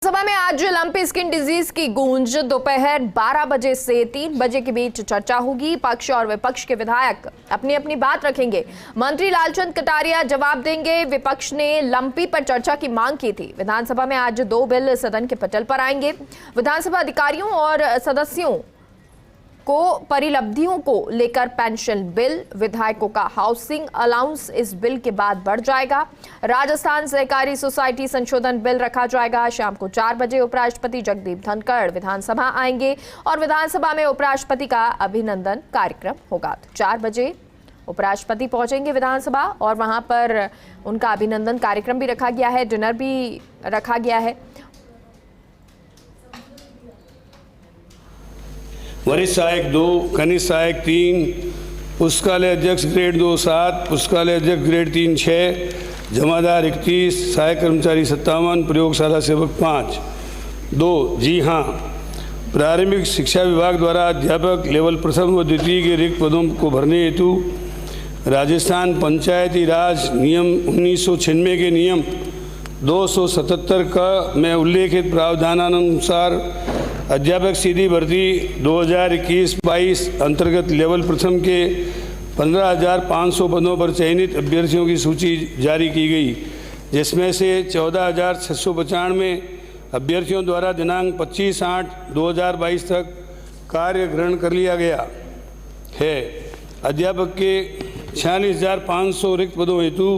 सभा में आज लंपी स्किन डिजीज की गूंज दोपहर 12 बजे से 3 बजे के बीच चर्चा होगी। पक्ष और विपक्ष के विधायक अपनी अपनी बात रखेंगे। मंत्री लालचंद कटारिया जवाब देंगे। विपक्ष ने लंपी पर चर्चा की मांग की थी। विधानसभा में आज 2 बिल सदन के पटल पर आएंगे। विधानसभा अधिकारियों और सदस्यों को परिलब्धियों को लेकर पेंशन बिल, विधायकों का हाउसिंग अलाउंस इस बिल के बाद बढ़ जाएगा। राजस्थान सहकारी सोसाइटी संशोधन बिल रखा जाएगा। शाम को 4 बजे उपराष्ट्रपति जगदीप धनखड़ विधानसभा आएंगे और विधानसभा में उपराष्ट्रपति का अभिनंदन कार्यक्रम होगा। 4 बजे उपराष्ट्रपति पहुंचेंगे विधानसभा और वहां पर उनका अभिनंदन कार्यक्रम भी रखा गया है, डिनर भी रखा गया है। वरिष्ठ सहायक 2, कनिष्ठ सहायक 3, पुस्तकालय अध्यक्ष ग्रेड 2 7, पुस्तकालय अध्यक्ष ग्रेड 3 6, जमादार 31, सहायक कर्मचारी 57, प्रयोगशाला सेवक 5। 2 जी हाँ, प्रारंभिक शिक्षा विभाग द्वारा अध्यापक लेवल प्रथम व द्वितीय के रिक्त पदों को भरने हेतु राजस्थान पंचायती राज नियम 1996 के नियम 277 का में उल्लेखित प्रावधानानुसार अध्यापक सीधी भर्ती 2021-22 अंतर्गत लेवल प्रथम के 15,500 पदों पर चयनित अभ्यर्थियों की सूची जारी की गई, जिसमें से 14,695 अभ्यर्थियों द्वारा दिनांक 25/8/2022 तक कार्य ग्रहण कर लिया गया है। अध्यापक के 46,500 रिक्त पदों हेतु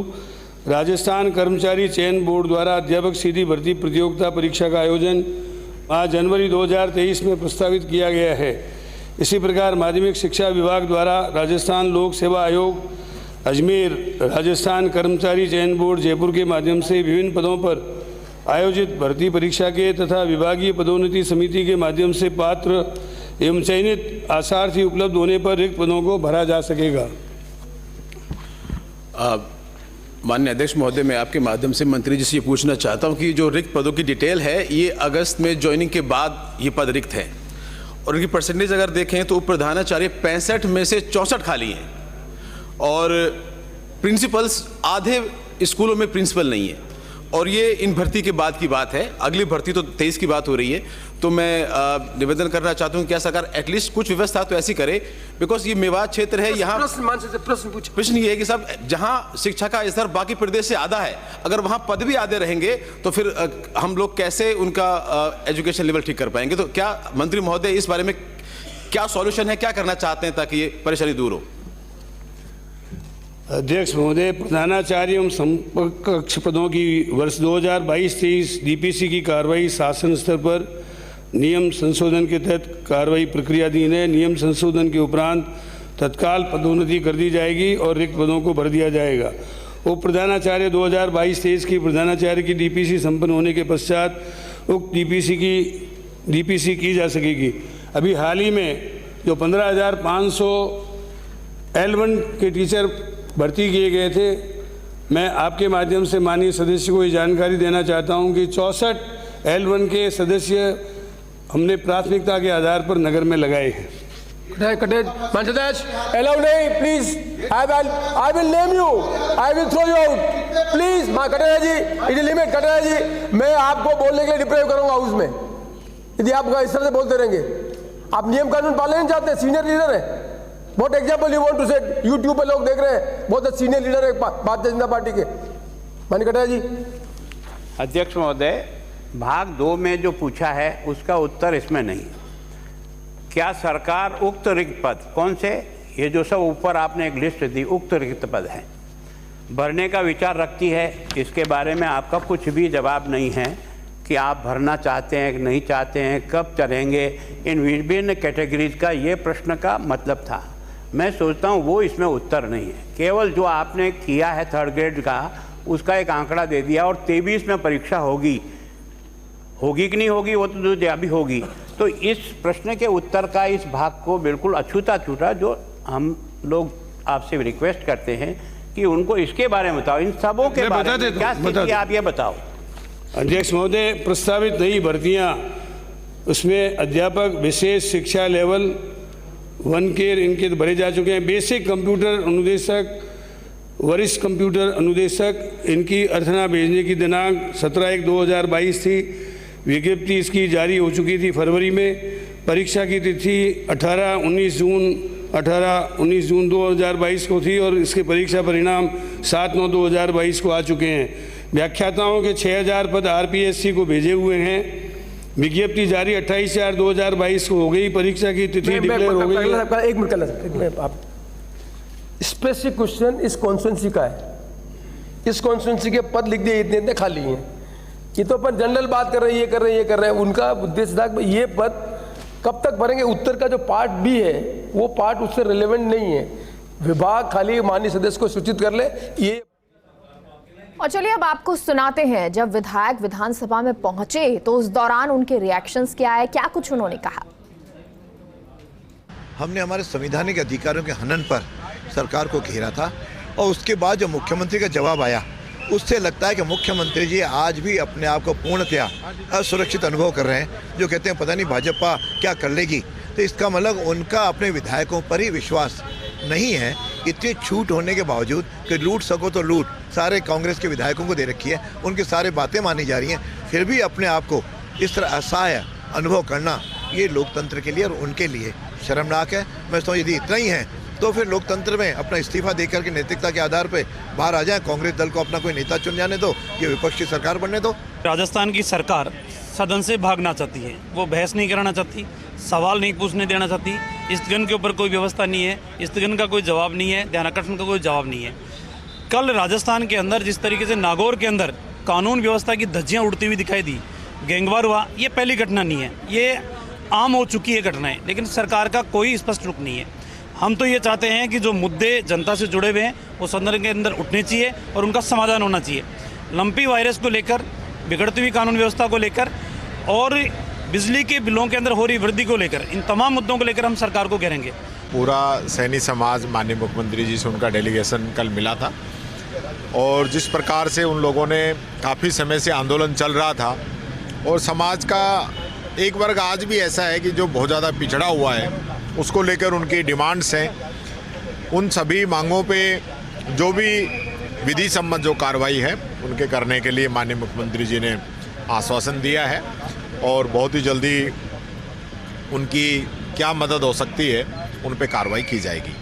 राजस्थान कर्मचारी चयन बोर्ड द्वारा अध्यापक सीधी भर्ती प्रतियोगिता परीक्षा का आयोजन 5 जनवरी 2023 में प्रस्तावित किया गया है। इसी प्रकार माध्यमिक शिक्षा विभाग द्वारा राजस्थान लोक सेवा आयोग अजमेर, राजस्थान कर्मचारी चयन बोर्ड जयपुर के माध्यम से विभिन्न पदों पर आयोजित भर्ती परीक्षा के तथा विभागीय पदोन्नति समिति के माध्यम से पात्र एवं चयनित आसार्थी उपलब्ध होने पर रिक्त पदों को भरा जा सकेगा। माननीय अध्यक्ष महोदय, मैं आपके माध्यम से मंत्री जी से ये पूछना चाहता हूँ कि जो रिक्त पदों की डिटेल है, ये अगस्त में ज्वाइनिंग के बाद ये पद रिक्त हैं और इनकी परसेंटेज अगर देखें तो उप प्रधानाचार्य 65 में से 64 खाली हैं और प्रिंसिपल्स आधे स्कूलों में प्रिंसिपल नहीं है और ये इन भर्ती के बाद की बात है। अगली भर्ती तो 23 की बात हो रही है। तो मैं निवेदन करना चाहता हूँ क्या सरकार एटलीस्ट कुछ व्यवस्था तो ऐसी करे, बिकॉज ये मेवात क्षेत्र है। यहाँ प्रश्न ये है कि साहब जहाँ शिक्षा का स्तर बाकी प्रदेश से आधा है, अगर वहाँ पद भी आधे रहेंगे तो फिर हम लोग कैसे उनका एजुकेशन लेवल ठीक कर पाएंगे। तो क्या मंत्री महोदय इस बारे में क्या सॉल्यूशन है, क्या करना चाहते हैं ताकि ये परेशानी दूर हो। अध्यक्ष महोदय, प्रधानाचार्य एवं समकक्ष पदों की वर्ष 2022-23 डीपीसी की कार्रवाई शासन स्तर पर नियम संशोधन के तहत कार्रवाई प्रक्रियाधीन है। नियम संशोधन के उपरांत तत्काल पदोन्नति कर दी जाएगी और रिक्त पदों को भर दिया जाएगा। उप प्रधानाचार्य 2022-23 की प्रधानाचार्य की डीपीसी संपन्न होने के पश्चात उक्त डीपीसी की जा सकेगी। अभी हाल ही में जो 15,500 L1 के टीचर भर्ती किए गए थे, मैं आपके माध्यम से माननीय सदस्य को ये जानकारी देना चाहता हूं कि 64 L1 के सदस्य हमने प्राथमिकता के आधार पर नगर में लगाए हैं। Allow नहीं, please I will name you, I will throw you out please. Kataria ji, it is limit. Kataria ji, मैं आपको बोलने के लिए डिप्राइव करूंगा हाउस में यदि आप इस तरह से बोलते रहेंगे। आप नियम कानून पालना नहीं चाहते, सीनियर लीडर है। बहुत example you want to set, YouTube पे लोग देख रहे हैं, बहुत सीनियर लीडर है भारतीय जनता पार्टी के। माननीय कटारिया जी। अध्यक्ष महोदय, भाग 2 में जो पूछा है उसका उत्तर इसमें नहीं। क्या सरकार उक्त रिक्त पद कौन से, ये जो सब ऊपर आपने एक लिस्ट दी, उक्त रिक्त पद हैं, भरने का विचार रखती है? इसके बारे में आपका कुछ भी जवाब नहीं है कि आप भरना चाहते हैं कि नहीं चाहते हैं, कब चलेंगे इन विभिन्न कैटेगरीज का, ये प्रश्न का मतलब था। मैं सोचता हूँ वो इसमें उत्तर नहीं है। केवल जो आपने किया है 3rd ग्रेड का, उसका एक आंकड़ा दे दिया और 23 में परीक्षा होगी कि नहीं होगी वो तो जो अभी होगी। तो इस प्रश्न के उत्तर का इस भाग को बिल्कुल अछूता छूटा, जो हम लोग आपसे रिक्वेस्ट करते हैं कि उनको इसके बारे में बताओ, इन सबों के बारे में क्या स्थिति आप ये बताओ। अध्यक्ष महोदय, प्रस्तावित नई भर्तियां, उसमें अध्यापक विशेष शिक्षा लेवल 1 के इनके भरे जा चुके हैं। बेसिक कंप्यूटर अनुदेशक, वरिष्ठ कंप्यूटर अनुदेशक, इनकी अर्थना भेजने की दिनांक 17/1/2022 थी। विज्ञप्ति इसकी जारी हो चुकी थी फरवरी में। परीक्षा की तिथि 18-19 जून 2022 को थी और इसके परीक्षा परिणाम 7/9/2022 को आ चुके हैं। व्याख्याताओं के 6000 पद आरपीएससी को भेजे हुए हैं। विज्ञप्ति जारी 28/4/2022 को हो गई। परीक्षा की तिथि डिक्लेयर हो गई। एक मिनट आप स्पेसिफिक क्वेश्चन इस कॉन्स्टिट्यूंसी का है, इस कॉन्स्टिट्यूंसी के पद लिख दिए, इतने खाली हैं। ये तो अपन जनरल बात कर रहे हैं, ये कर रहे हैं। उनका उद्देश्य था ये पद कब तक भरेंगे। उत्तर का जो पार्ट बी है वो पार्ट उससे रिलेवेंट नहीं है। विभाग खाली माननीय सदस्य को सूचित कर ले। ये और चलिए अब आपको सुनाते हैं, जब विधायक विधानसभा में पहुंचे तो उस दौरान उनके रिएक्शंस क्या है, क्या कुछ उन्होंने कहा। हमने हमारे संवैधानिक अधिकारों के हनन पर सरकार को घेरा था और उसके बाद जो मुख्यमंत्री का जवाब आया उससे लगता है कि मुख्यमंत्री जी आज भी अपने आप को पूर्णतया असुरक्षित अनुभव कर रहे हैं। जो कहते हैं पता नहीं भाजपा क्या कर लेगी, तो इसका मतलब उनका अपने विधायकों पर ही विश्वास नहीं है। इतनी छूट होने के बावजूद कि लूट सको तो लूट सारे कांग्रेस के विधायकों को दे रखी है, उनकी सारी बातें मानी जा रही हैं, फिर भी अपने आप को इस तरह असहाय अनुभव करना ये लोकतंत्र के लिए और उनके लिए शर्मनाक है। मैं समझता हूँ यदि इतना ही है तो फिर लोकतंत्र में अपना इस्तीफा देकर के नैतिकता के आधार पर बाहर आ जाए, कांग्रेस दल को अपना कोई नेता चुन जाने दो, ये विपक्षी सरकार बनने दो। राजस्थान की सरकार सदन से भागना चाहती है, वो बहस नहीं कराना चाहती, सवाल नहीं पूछने देना चाहती। स्थगन के ऊपर कोई व्यवस्था नहीं है, स्थगन का कोई जवाब नहीं है, ध्यानाकर्षण का कोई जवाब नहीं है। कल राजस्थान के अंदर जिस तरीके से नागौर के अंदर कानून व्यवस्था की धज्जियाँ उड़ती हुई दिखाई दी, गैंगवार हुआ, ये पहली घटना नहीं है, ये आम हो चुकी है घटनाएं, लेकिन सरकार का कोई स्पष्ट रुख नहीं है। हम तो ये चाहते हैं कि जो मुद्दे जनता से जुड़े हुए हैं वो सदन के अंदर उठने चाहिए और उनका समाधान होना चाहिए। लंपी वायरस को लेकर, बिगड़ती हुई कानून व्यवस्था को लेकर और बिजली के बिलों के अंदर हो रही वृद्धि को लेकर, इन तमाम मुद्दों को लेकर हम सरकार को घेरेंगे। पूरा सैनी समाज माननीय मुख्यमंत्री जी से उनका डेलीगेशन कल मिला था और जिस प्रकार से उन लोगों ने काफ़ी समय से आंदोलन चल रहा था और समाज का एक वर्ग आज भी ऐसा है कि जो बहुत ज़्यादा पिछड़ा हुआ है, उसको लेकर उनकी डिमांड्स हैं। उन सभी मांगों पे जो भी विधि सम्मत जो कार्रवाई है उनके करने के लिए माननीय मुख्यमंत्री जी ने आश्वासन दिया है और बहुत ही जल्दी उनकी क्या मदद हो सकती है उन पे कार्रवाई की जाएगी।